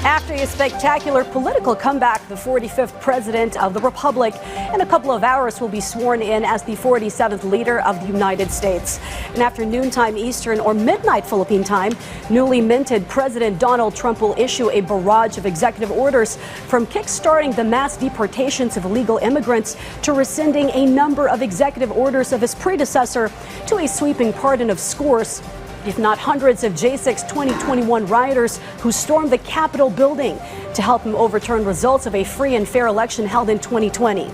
After a spectacular political comeback, the 45th President of the Republic in a couple of hours will be sworn in as the 47th leader of the United States. And after noontime Eastern or midnight Philippine time, newly minted President Donald Trump will issue a barrage of executive orders, from kickstarting the mass deportations of illegal immigrants to rescinding a number of executive orders of his predecessor to a sweeping pardon of scores, if not hundreds, of J6 2021 rioters who stormed the Capitol building to help him overturn results of a free and fair election held in 2020.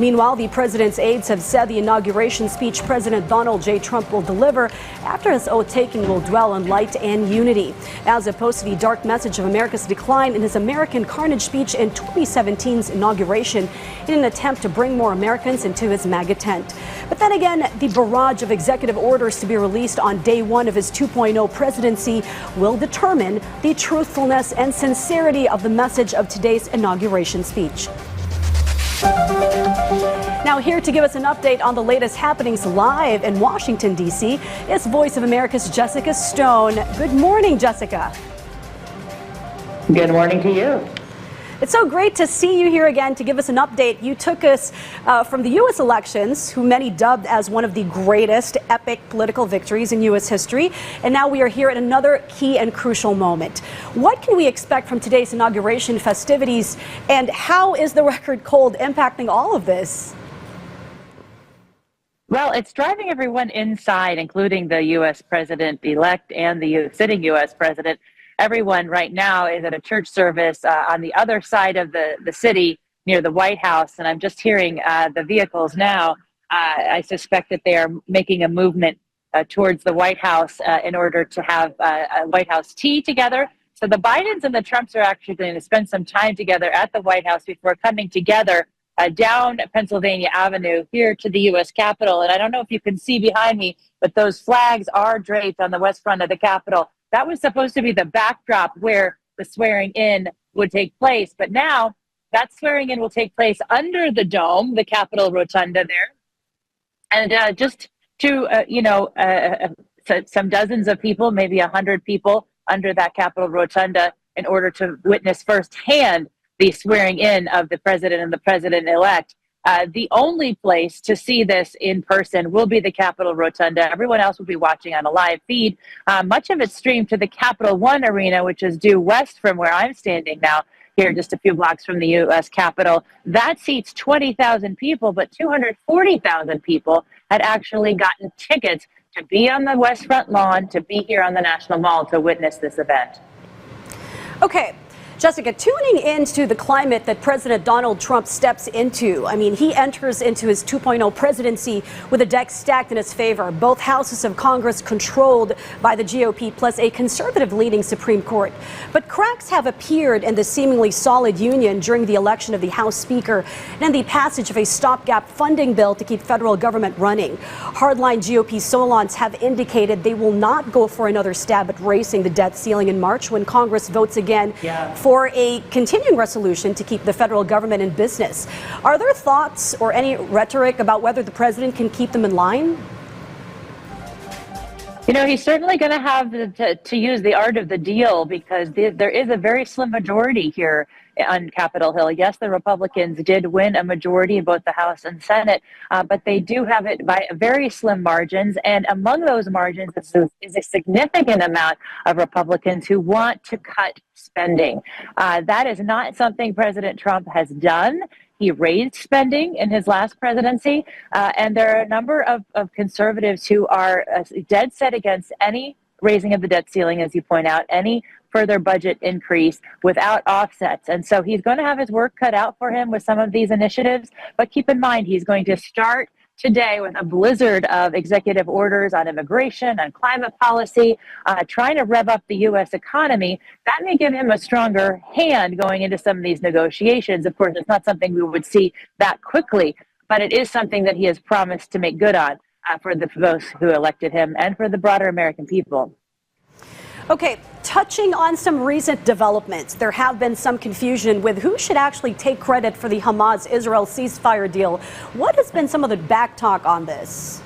Meanwhile, the president's aides have said the inauguration speech President Donald J. Trump will deliver after his oath-taking will dwell on light and unity, as opposed to the dark message of America's decline in his American Carnage speech in 2017's inauguration, in an attempt to bring more Americans into his MAGA tent. But then again, the barrage of executive orders to be released on day one of his 2.0 presidency will determine the truthfulness and sincerity of the message of today's inauguration speech. Now, here to give us an update on the latest happenings live in Washington, D.C. is Voice of America's Jessica Stone. Good morning, Jessica. Good morning to you. It's so great to see you here again to give us an update. You took us from the U.S. elections, who many dubbed as one of the greatest epic political victories in U.S. history, and now we are here at another key and crucial moment. What can we expect from today's inauguration festivities, and how is the record cold impacting all of this? Well, it's driving everyone inside, including the U.S. president-elect and the sitting U.S. president. Everyone right now is at a church service on the other side of the city near the White House. And I'm just hearing the vehicles now. I suspect that they are making a movement towards the White House in order to have a White House tea together. So the Bidens and the Trumps are actually going to spend some time together at the White House before coming together down Pennsylvania Avenue here to the U.S. Capitol. And I don't know if you can see behind me, but those flags are draped on the west front of the Capitol. That was supposed to be the backdrop where the swearing in would take place. But now that swearing in will take place under the dome, the Capitol Rotunda there. And just to, some dozens of people, maybe 100 people under that Capitol Rotunda in order to witness firsthand the swearing in of the president and the president-elect. The only place to see this in person will be the Capitol Rotunda. Everyone else will be watching on a live feed. Much of it streamed to the Capital One Arena, which is due west from where I'm standing now, here just a few blocks from the U.S. Capitol. That seats 20,000 people, but 240,000 people had actually gotten tickets to be on the West Front lawn, to be here on the National Mall to witness this event. Okay. Jessica, tuning into the climate that President Donald Trump steps into, I mean, he enters into his 2.0 presidency with a deck stacked in his favor. Both houses of Congress controlled by the GOP, plus a conservative-leaning Supreme Court. But cracks have appeared in the seemingly solid union during the election of the House Speaker and the passage of a stopgap funding bill to keep federal government running. Hardline GOP solons have indicated they will not go for another stab at raising the debt ceiling in March when Congress votes again for a continuing resolution to keep the federal government in business. Are there thoughts or any rhetoric about whether the president can keep them in line? You know, he's certainly going to have to use the art of the deal, because there is a very slim majority here on Capitol Hill. Yes, the Republicans did win a majority in both the House and Senate, but they do have it by very slim margins. And among those margins is a significant amount of Republicans who want to cut spending. That is not something President Trump has done. He raised spending in his last presidency, and there are a number of conservatives who are dead set against any raising of the debt ceiling, as you point out, any further budget increase without offsets. And so he's going to have his work cut out for him with some of these initiatives. But keep in mind, he's going to start today with a blizzard of executive orders on immigration, on climate policy, trying to rev up the U.S. economy. That may give him a stronger hand going into some of these negotiations. Of course, it's not something we would see that quickly, but it is something that he has promised to make good on for those who elected him and for the broader American people. Okay, touching on some recent developments, there have been some confusion with who should actually take credit for the Hamas-Israel ceasefire deal. What has been some of the backtalk on this?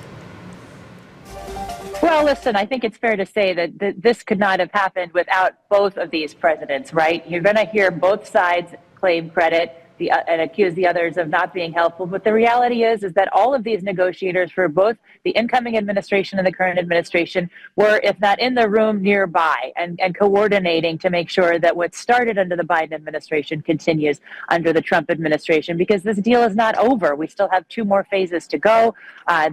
Well, listen, I think it's fair to say that this could not have happened without both of these presidents, right? You're going to hear both sides claim credit and accuse the others of not being helpful. But the reality is that all of these negotiators for both the incoming administration and the current administration were, if not in the room, nearby and coordinating to make sure that what started under the Biden administration continues under the Trump administration, because this deal is not over. We still have 2 more phases to go.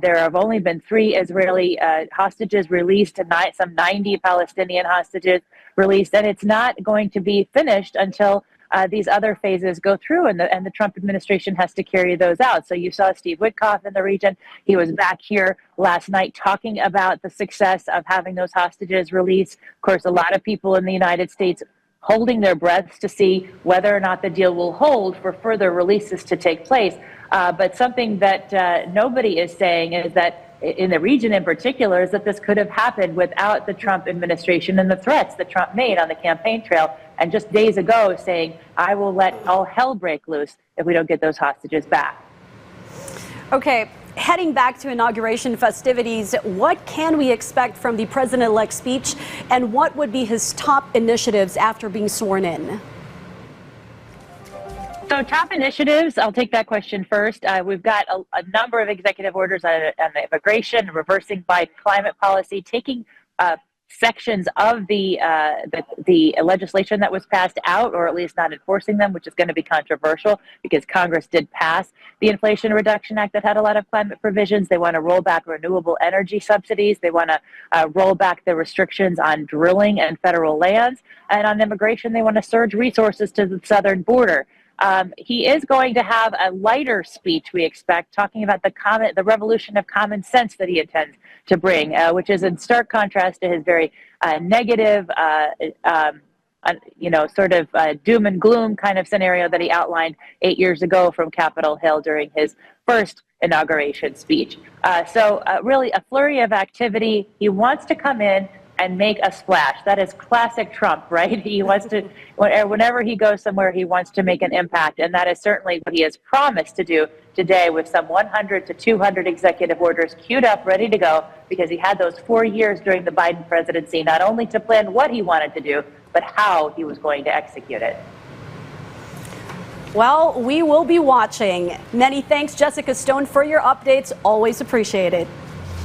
There have only been 3 Israeli hostages released, tonight, some 90 Palestinian hostages released, and it's not going to be finished until these other phases go through, and the Trump administration has to carry those out. So you saw Steve Witkoff in the region. He was back here last night talking about the success of having those hostages released. Of course, a lot of people in the United States holding their breaths to see whether or not the deal will hold for further releases to take place. But something that nobody is saying is that in the region in particular is that this could have happened without the Trump administration and the threats that Trump made on the campaign trail. And just days ago saying, I will let all hell break loose if we don't get those hostages back. Okay, heading back to inauguration festivities, what can we expect from the president-elect's speech, and what would be his top initiatives after being sworn in? So top initiatives, I'll take that question first. We've got a number of executive orders on immigration, reversing Biden climate policy, taking sections of the legislation that was passed out, or at least not enforcing them, which is going to be controversial because Congress did pass the Inflation Reduction Act that had a lot of climate provisions. They want to roll back renewable energy subsidies. They want to roll back the restrictions on drilling and federal lands. And on immigration, they want to surge resources to the southern border. He is going to have a lighter speech, we expect, talking about the revolution of common sense that he intends to bring, which is in stark contrast to his very negative, sort of doom and gloom kind of scenario that he outlined 8 years ago from Capitol Hill during his first inauguration speech. So really a flurry of activity. He wants to come in and make a splash. That is classic Trump, right? He wants to, whenever he goes somewhere, he wants to make an impact. And that is certainly what he has promised to do today, with some 100 to 200 executive orders queued up, ready to go, because he had those 4 years during the Biden presidency, not only to plan what he wanted to do, but how he was going to execute it. Well, we will be watching. Many thanks, Jessica Stone, for your updates. Always appreciated.